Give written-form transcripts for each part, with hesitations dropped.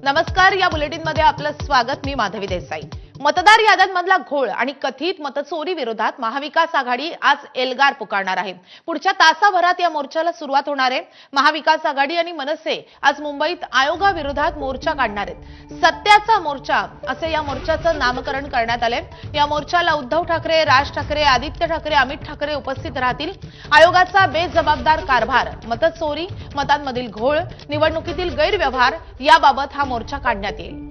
नमस्कार, या बुलेटिनमध्ये आपलं स्वागत. मी माधवी देसाई. मतदार याद्यांमधला घोळ आणि कथित मतचोरी विरोधात महाविकास आघाडी आज एल्गार पुकारणार आहे. पुढच्या तासाभरात या मोर्चाला सुरुवात होणार आहे. महाविकास आघाडी आणि मनसे आज मुंबईत आयोगाविरोधात मोर्चा काढणार आहेत. सत्याचा मोर्चा असे या मोर्चाचं नामकरण करण्यात आले. या मोर्चाला उद्धव ठाकरे, राज ठाकरे, आदित्य ठाकरे, अमित ठाकरे उपस्थित राहतील. आयोगाचा बेजबाबदार कारभार, मतचोरी, मतांमधील घोळ, निवडणुकीतील गैरव्यवहार याबाबत हा मोर्चा काढण्यात येईल.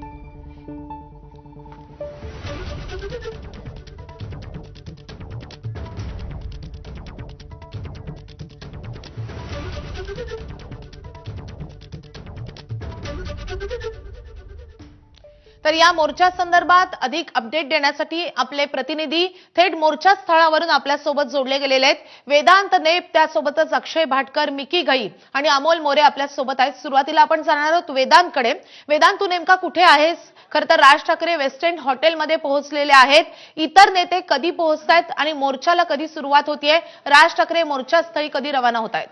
तर या मोर्चा संदर्भात अधिक अपडेट देण्यासाठी आपले प्रतिनिधी थेट मोर्चा स्थळावरून आपल्यासोबत जोडले गेलेले आहेत. वेदांत नेप, त्यासोबतच अक्षय भाटकर, मिकी घई आणि अमोल मोरे आपल्यासोबत आहेत. सुरुवातीला आपण जाणार आहोत वेदांतकडे. वेदांत, तू नेमका कुठे आहेस? खरं तर राज ठाकरे वेस्ट एंड हॉटेलमध्ये पोहोचलेले आहेत. इतर नेते कधी पोहोचतायत आणि मोर्चाला कधी सुरुवात होतीये? राज ठाकरे मोर्चास्थळी कधी रवाना होत आहेत?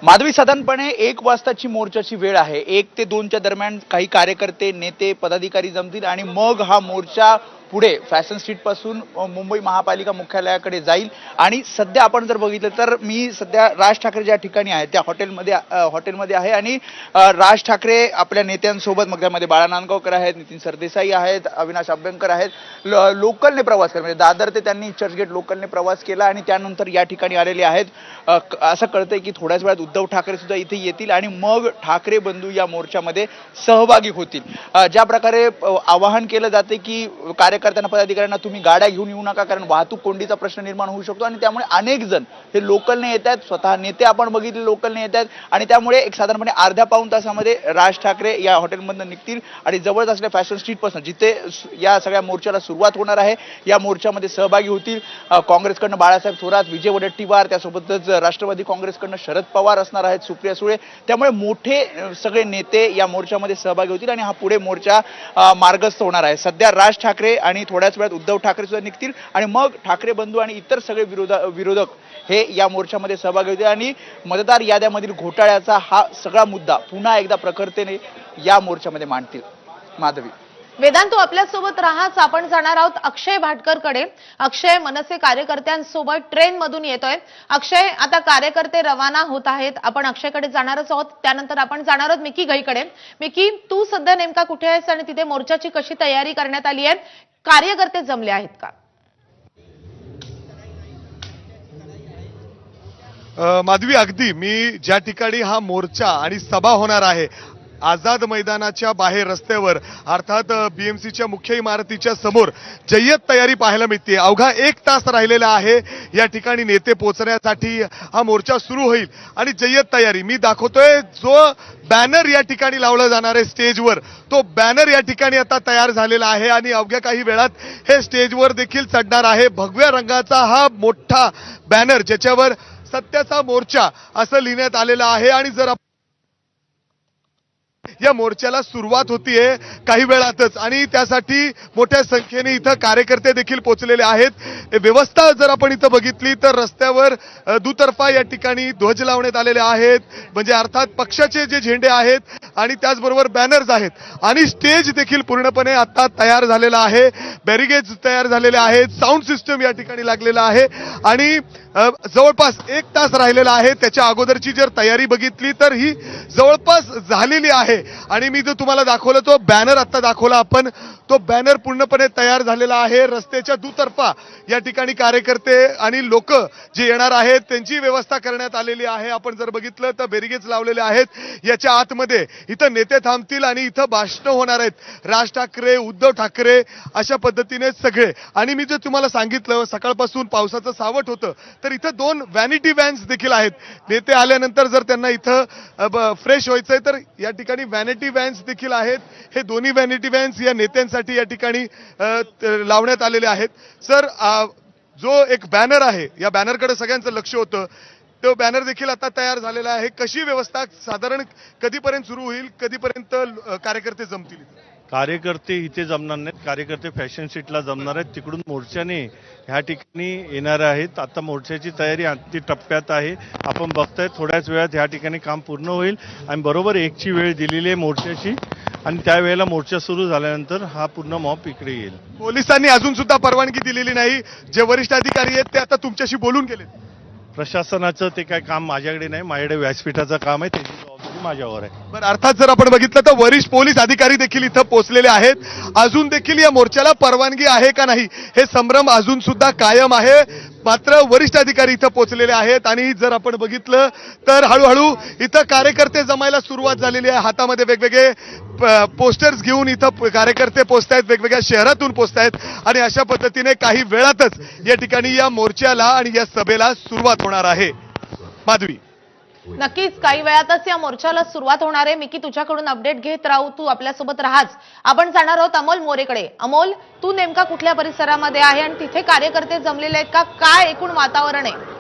माधवी, साधारणपणे 1 वाजताची मोर्चाची वेळ आहे. 1 ते 2च्या दरम्यान काही कार्यकर्ते, नेते, पदाधिकारी जमतील आणि मग हा मोर्चा पुढे फॅशन स्ट्रीट पासून मुंबई महापालिका मुख्यालयाकडे जाईल. आणि सध्या आपण जर बघितलं तर मी सध्या राज ठाकरे ज्या ठिकाणी आहे त्या हॉटेलमध्ये आहे आणि राज ठाकरे आपल्या नेत्यांसोबत, मग त्यामध्ये बाळा नांदगावकर आहेत, नितीन सरदेसाई आहेत, अविनाश अभ्यंकर आहेत, लोकलने प्रवास केला, म्हणजे दादर ते त्यांनी चर्चगेट लोकलने प्रवास केला आणि त्यानंतर या ठिकाणी आलेले आहेत. असं कळतंय की थोड्याच वेळात उद्धव ठाकरे सुद्धा इथे येतील आणि मग ठाकरे बंधू या मोर्चामध्ये सहभागी होतील. ज्या प्रकारे आवाहन केलं जाते की कार्यकर्त्यांना, पदाधिकाऱ्यांना तुम्ही गाड्या घेऊन येऊ नका, कारण वाहतूक कोंडीचा प्रश्न निर्माण होऊ शकतो आणि त्यामुळे अनेक जण हे लोकलने येत आहेत. स्वतः नेते आपण बघितले लोकलने येत आहेत आणि त्यामुळे एक साधारणपणे अर्ध्या पाऊण तासामध्ये राज ठाकरे या हॉटेलमधून निघतील आणि जवळच असलेल्या फॅशन स्ट्रीट पासून जिथे या सगळ्या मोर्चाला सुरुवात होणार आहे या मोर्चामध्ये सहभागी होतील. काँग्रेसकडनं बाळासाहेब थोरात, विजय वडेट्टीवार, त्यासोबतच राष्ट्रवादी काँग्रेसकडनं शरद पवार असणार आहेत, सुप्रिया सुळे. त्यामुळे मोठे सगळे नेते या मोर्चामध्ये सहभागी होतील आणि हा पुढे मोर्चा मार्गस्थ होणार आहे. सध्या राज ठाकरे आणि थोड्याच वेळात उद्धव ठाकरे सुद्धा निघतील आणि मग ठाकरे बंधू आणि इतर सगळे विरोधक हे या मोर्चामध्ये सहभागी होतील आणि मतदार याद्यामधील घोटाळ्याचा हा सगळा मुद्दा पुन्हा एकदा प्रखरतेने या मोर्चामध्ये मांडतील. माधवी, वेदांत, तू आपल्यासोबत राहाच. आपण जाणार आहोत अक्षय भाटकरकडे. अक्षय मनसे कार्यकर्त्यांसोबत ट्रेनमधून येतोय. अक्षय, आता कार्यकर्ते रवाना होत आहेत. आपण अक्षयकडे जाणारच आहोत. त्यानंतर आपण जाणार आहोत मिकी घईकडे. मिकी, तू सध्या नेमका कुठे आहेस आणि तिथे मोर्चाची कशी तयारी करण्यात आली आहे? कार्यकर्ते जमले आहेत का? माधवी, अगदी मी ज्या ठिकाणी हा मोर्चा आणि सभा होणार आहे, आझाद मैदानाच्या बाहेर रस्त्यावर, अर्थात बीएमसीच्या मुख्य इमारतीच्या समोर जय्यत तयारी पाहायला मिळते. अवघा 1 तास राहिलेला आहे या ठिकाणी नेते पोहोचण्यासाठी. हा मोर्चा सुरू होईल आणि जय्यत तयारी मी दाखवतोय. जो बॅनर या ठिकाणी लावला जाणार आहे स्टेजवर, तो बॅनर या ठिकाणी आता तयार झालेला आहे आणि अवघ्या काही वेळात हे स्टेजवर देखील चढणार आहे. भगव्या रंगाचा हा मोठा बॅनर ज्याच्यावर सत्याचा मोर्चा असं लिहिण्यात आलेलं आहे आणि जर या मोर्चाला सुरुवात होतीये काही वेळातच आणि त्यासाठी मोठ्या संख्येने इथं कार्यकर्ते देखील पोहोचलेले आहेत. व्यवस्था जर आपण इथं बघितली तर रस्त्यावर दुतर्फा या ठिकाणी ध्वज लावण्यात आलेले आहेत, म्हणजे अर्थात पक्षाचे जे झेंडे आहेत आणि त्याचबरोबर बॅनर्स आहेत आणि स्टेज देखील पूर्णपणे आता तयार झालेला आहे. बॅरिगेज तयार झालेले आहेत, साऊंड सिस्टम या ठिकाणी लागलेला आहे आणि जवळपास 1 तास राहिलेला आहे. त्याच्या अगोदरची जर तयारी बघितली तर ही जवळपास झालेली आहे आणि मी जो तुम्हाला दाखवलं तो बॅनर आता दाखवला आपण, तो बॅनर पूर्णपणे तयार झालेला आहे. रस्त्याच्या दुतर्फा या ठिकाणी कार्यकर्ते आणि लोक जे येणार आहेत त्यांची व्यवस्था करण्यात आलेली आहे. आपण जर बघितलं तर बॅरिगेज लावलेले आहेत. याच्या आतमध्ये इथं नेते थांबतील आणि इथं भाषणं होणार आहेत. राज ठाकरे, उद्धव ठाकरे अशा पद्धतीने सगळे. आणि मी जे तुम्हाला सांगितलं सकाळपासून पावसाचं सावट होतं तर इथं 2 व्हॅनिटी व्हॅन्स देखील आहेत. नेते आल्यानंतर जर त्यांना इथं फ्रेश व्हायचंय तर या ठिकाणी व्हॅनिटी व्हॅन्स देखील आहेत. हे दोन्ही व्हॅनिटी व्हॅन्स या नेत्यांसाठी या ठिकाणी लावण्यात आलेले आहेत. सर, जो एक बॅनर आहे या बॅनरकडे सगळ्यांचं लक्ष होतं, तो बॅनर देखील आता तयार झालेला आहे. कशी व्यवस्था साधारण कधीपर्यंत सुरू होईल, कधीपर्यंत कार्यकर्ते जमतील? कार्यकर्ते इथे जमणार नाहीत, कार्यकर्ते फॅशन सिटीला जमणार आहेत. तिकडून मोर्चाने ह्या ठिकाणी येणार आहेत. आता मोर्चाची तयारी अंतिम टप्प्यात आहे. आपण बघताय थोड्याच वेळात ह्या ठिकाणी काम पूर्ण होईल आणि बरोबर 1ची वेळ दिलेली आहे मोर्चाची आणि त्यावेळेला मोर्चा सुरू झाल्यानंतर हा पूर्ण मॉब इकडे येईल. पोलिसांनी अजून सुद्धा परवानगी दिलेली नाही. जे वरिष्ठ अधिकारी आहेत ते आता तुमच्याशी बोलून गेले. प्रशासनाचं ते काय काम माझ्याकडे नाही, माझ्याकडे व्यासपीठाचं काम आहे, त्याची जबाबदारी माझ्यावर आहे. बरं, अर्थात जर आपण बघितलं तर वरिष्ठ पोलीस अधिकारी देखील इथं पोहोचलेले आहेत. अजून देखील या मोर्चाला परवानगी आहे का नाही हे संभ्रम अजून सुद्धा कायम आहे. मात्र वरिष्ठ अधिकारी इथं पोहोचलेले आहेत आणि जर आपण बघितलं तर हळूहळू इथं कार्यकर्ते जमायला सुरुवात झालेली आहे. हातामध्ये वेगवेगळे पोस्टर्स घेऊन इथं कार्यकर्ते पोहोचतायत, वेगवेगळ्या शहरातून पोहोचतायत आणि अशा पद्धतीने काही वेळातच या ठिकाणी या मोर्चाला आणि या सभेला सुरुवात होणार आहे. माधवी, नक्कीच काही वेळातच या मोर्चाला सुरुवात होणार आहे. मिकी, तुझ्याकडून अपडेट घेत राहू, तू आपल्यासोबत राहाच. आपण जाणार आहोत अमोल मोरेकडे. अमोल, तू नेमका कुठल्या परिसरामध्ये आहे आणि तिथे कार्यकर्ते जमलेले आहेत का? काय एकूण वातावरण आहे?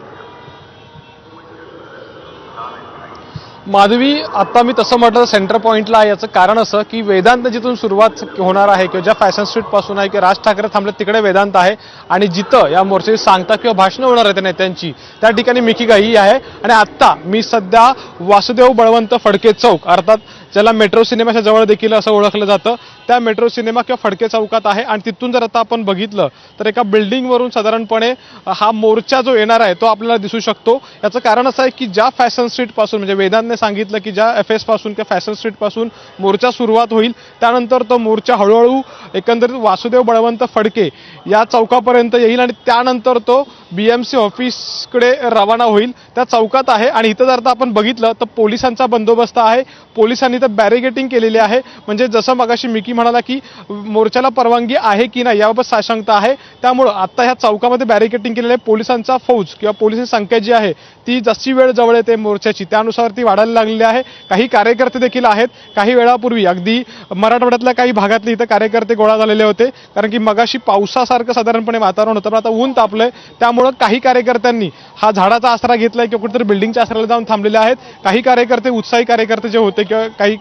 माधवी, आता मी तसं म्हटलं तर सेंटर पॉइंटला आहे. याचं कारण असं की वेदांत जिथून सुरुवात होणार आहे किंवा ज्या फॅशन स्ट्रीट पासून आहे किंवा राज ठाकरे थांबले तिकडे वेदांत आहे आणि जिथं या मोर्चाची सांगता किंवा भाषणं होणार आहेत नेत्यांची त्या ठिकाणी मिकी गाई आहे. आणि आता मी सध्या वासुदेव बळवंत फडके चौक, अर्थात ज्याला मेट्रो सिनेमाच्या जवळ देखील असं ओळखलं जातं, त्या मेट्रो सिनेमा किंवा फडके चौकात आहे. आणि तिथून जर आता आपण बघितलं तर एका बिल्डिंगवरून साधारणपणे हा मोर्चा जो येणार आहे तो आपल्याला दिसू शकतो. याचं कारण असं आहे की ज्या फॅशन स्ट्रीट पासून म्हणजे वेदांतने सांगितलं की ज्या FS पासून किंवा फॅशन स्ट्रीट पासून मोर्चा सुरुवात होईल त्यानंतर तो मोर्चा हळूहळू एकंदरीत वासुदेव बळवंत फडके या चौकापर्यंत येईल आणि त्यानंतर तो BMC ऑफिसकडे रवाना होईल. त्या चौकात आहे आणि इथं जर आपण बघितलं तर पोलिसांचा बंदोबस्त आहे. पोलिसांनी तर बॅरिगेटिंग केलेली आहे. म्हणजे जसं मगाशी मिकी म्हणाला की मोर्चाला परवानगी आहे की नाही याबाबत साशंकता आहे, त्यामुळं आता ह्या चौकामध्ये बॅरिगेटिंग केलेलं आहे. पोलिसांचा फौज किंवा पोलिसांची संख्या जी आहे ती जशी वेळ जवळ येते मोर्चाची त्यानुसार ती वाढायला लागलेली आहे. काही कार्यकर्ते देखील आहेत. काही वेळापूर्वी अगदी मराठवाड्यातल्या काही भागातले इथं कार्यकर्ते गोळा झालेले होते, कारण की मगाशी पावसासारखं साधारणपणे वातावरण होतं, पण आता ऊन तापलंय. त्यामुळं काही कार्यकर्त्यांनी हा झाडाचा आसरा घेतलाय किंवा कुठेतरी बिल्डिंगच्या आसऱ्याला जाऊन थांबलेले आहेत. काही कार्यकर्ते, उत्साही कार्यकर्ते जे होते किंवा काही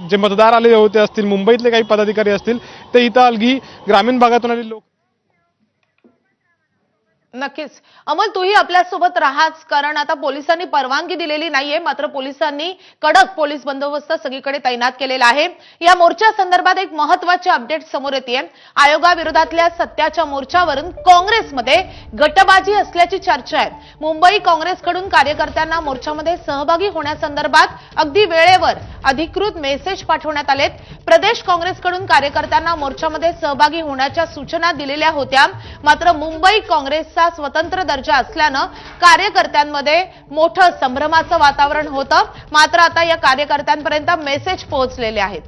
जे मतदार आलेले होते असतील, मुंबईतले काही पदाधिकारी असतील, ते इथं अलगी ग्रामीण भागातून आलेले लोक. नक्कीच अमोल, तूही आपल्यासोबत राहाच, कारण आता पोलिसांनी परवानगी दिलेली नाहीये. मात्र पोलिसांनी कडक पोलीस बंदोबस्त सगळीकडे तैनात केलेला आहे. या मोर्चा संदर्भात एक महत्त्वाची अपडेट समोर येते. आयोगाविरोधातल्या सत्याच्या मोर्चावरून काँग्रेसमध्ये गटबाजी असल्याची चर्चा आहे. मुंबई काँग्रेसकडून कार्यकर्त्यांना मोर्चामध्ये सहभागी होण्यासंदर्भात अगदी वेळेवर अधिकृत मेसेज पाठवण्यात आलेत. प्रदेश काँग्रेसकडून कार्यकर्त्यांना मोर्चामध्ये सहभागी होण्याच्या सूचना दिलेल्या होत्या. मात्र मुंबई काँग्रेस स्वतंत्र दर्जा असल्यानं कार्यकर्त्यांमध्ये मोठं संभ्रमाचं वातावरण होतं. मात्र आता या कार्यकर्त्यांपर्यंत मेसेज पोहोचलेले आहेत.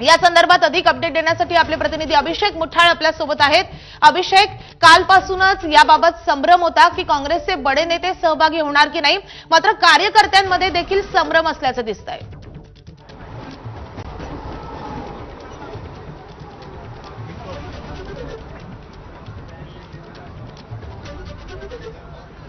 या संदर्भात अधिक अपडेट देण्यासाठी आपले प्रतिनिधी अभिषेक मुठाळ आपल्या सोबत आहेत. अभिषेक, कालपासूनच याबाबत संभ्रम होता की काँग्रेसचे बडे नेते सहभागी होणार की नाही, मात्र कार्यकर्त्यांमध्ये देखील संभ्रम असल्याचं दिसतंय.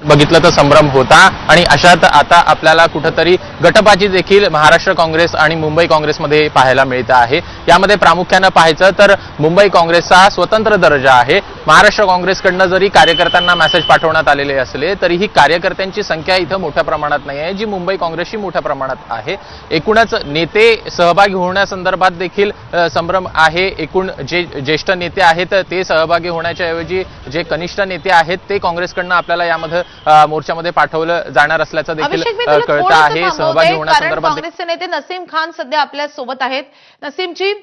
बघितलं तर संभ्रम होता आणि अशात आता आपल्याला कुठेतरी गटबाजी देखील महाराष्ट्र काँग्रेस आणि मुंबई काँग्रेसमध्ये पाहायला मिळत आहे. यामध्ये प्रामुख्यानं पाहायचं तर मुंबई काँग्रेसचा स्वतंत्र दर्जा आहे. महाराष्ट्र काँग्रेसकडनं जरी कार्यकर्त्यांना मेसेज पाठवण्यात आलेले असले तरीही कार्यकर्त्यांची संख्या इथं मोठ्या प्रमाणात नाही आहे, जी मुंबई काँग्रेसची मोठ्या प्रमाणात आहे. एकूणच नेते सहभागी होण्यासंदर्भात देखील संभ्रम आहे. एकूण जे ज्येष्ठ नेते आहेत ते सहभागी होण्याच्या ऐवजी जे कनिष्ठ नेते आहेत ते काँग्रेसकडनं आपल्याला यामध्ये मोर्चामध्ये पाठवलं जाणार असल्याचं देखील कळतं आहे. सहभागी होण्यासंदर्भात काँग्रेसचे नेते नसीम खान सध्या आपल्या सोबत आहेत. नसीमजी,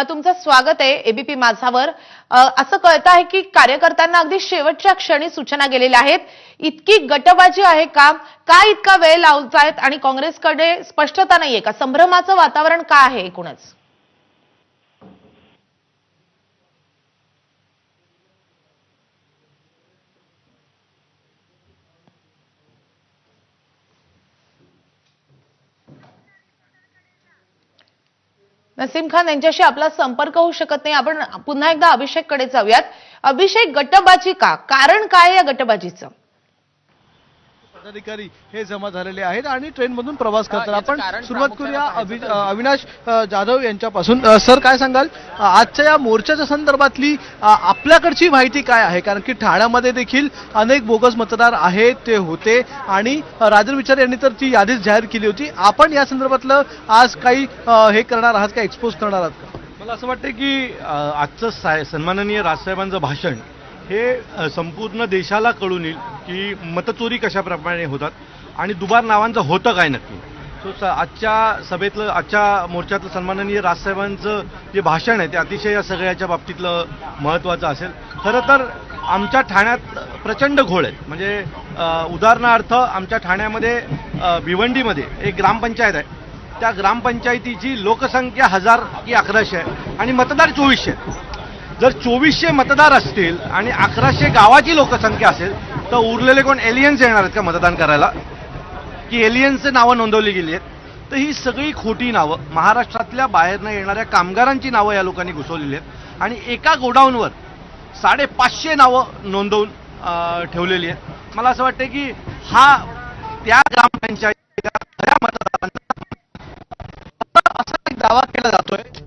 तुमचं स्वागत आहे एबीपी माझावर. असं कळतं आहे की कार्यकर्त्यांना अगदी शेवटच्या क्षणी सूचना गेलेल्या आहेत. इतकी गटबाजी आहे का? काय इतका वेळ लावतायत आणि काँग्रेसकडे स्पष्टता नाहीये का? संभ्रमाचं वातावरण काय आहे एकूणच? नसीम खान यांच्याशी आपला संपर्क होऊ शकत नाही. आपण पुन्हा एकदा अभिषेककडे जाऊयात. अभिषेक, गटबाजी का? कारण काय या गटबाजीचं? पदाधिकारी हे जमा झालेले आहेत आणि ट्रेनमधून प्रवास करतात. याचं आपण कारण सुरुवात प्रामुख्याने करूया पाहायचं तर अविनाश जाधव यांच्यापासून. सर, काय सांगाल आजच्या या मोर्चाच्या संदर्भातली आपल्याकडची माहिती काय आहे? कारण की ठाण्यामध्ये देखील अनेक बोगस मतदार आहेत, ते होते आणि राजन विचारे यांनी तर ती यादीच जाहीर केली होती. आपण या संदर्भातलं आज काही हे करणार आहात का, एक्सपोज करणार आहात का? मला असं वाटतं की आजचं सन्माननीय राजसाहेबांचं भाषण हे संपूर्ण देशाला कळून येईल की मतचोरी कशाप्रमाणे होतात आणि दुबार नावांचं होतं काय नक्की. आजच्या मोर्चातलं सन्माननीय राजसाहेबांचं जे भाषण आहे ते अतिशय या सगळ्याच्या बाबतीतलं महत्त्वाचं असेल. खरं तर आमच्या ठाण्यात प्रचंड घोळ आहेत. म्हणजे उदाहरणार्थ आमच्या ठाण्यामध्ये भिवंडीमध्ये एक ग्रामपंचायत आहे. त्या ग्रामपंचायतीची लोकसंख्या 1000 की 1100 आहे आणि मतदार 2400 आहेत. जर 2400 मतदार असतील आणि 1100 गावाची लोकसंख्या असेल तर उरलेले कोण एलियन्स येणार आहेत का मतदान करायला, की एलियन्सचे नावं नोंदवली गेली आहेत? तर ही सगळी खोटी नावं, महाराष्ट्रातल्या बाहेरनं येणाऱ्या कामगारांची नावं या लोकांनी घुसवलेली आहेत आणि एका गोडाऊनवर 550 नावं नोंदवून ठेवलेली आहेत. मला असं वाटतं की हा त्या ग्रामपंचायतीच्या खऱ्या मतदारांचा असा एक दावा केला जातोय